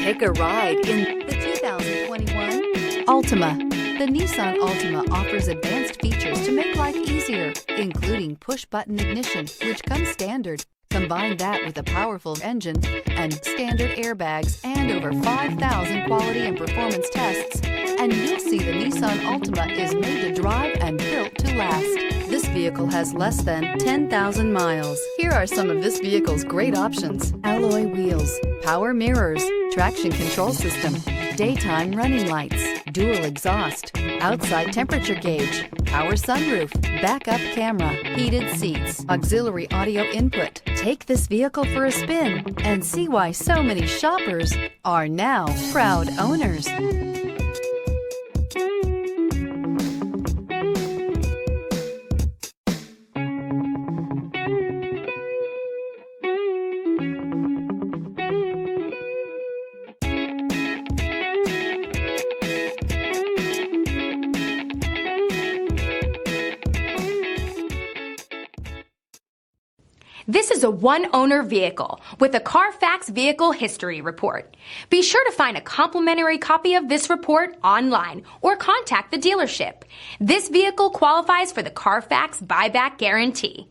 Take a ride in the 2021 Altima. The Nissan Altima offers advanced features to make life easier, including push-button ignition, which comes standard. Combine that with a powerful engine and standard airbags and over 5,000 quality and performance tests, and you'll see the Nissan Altima is made to drive and built to last. This vehicle has less than 10,000 miles. Here are some of this vehicle's great options: alloy wheels, power mirrors, traction control system, daytime running lights, dual exhaust, outside temperature gauge, power sunroof, backup camera, heated seats, auxiliary audio input. Take this vehicle for a spin and see why so many shoppers are now proud owners. This is a one-owner vehicle with a Carfax Vehicle History Report. Be sure to find a complimentary copy of this report online or contact the dealership. This vehicle qualifies for the Carfax Buyback Guarantee.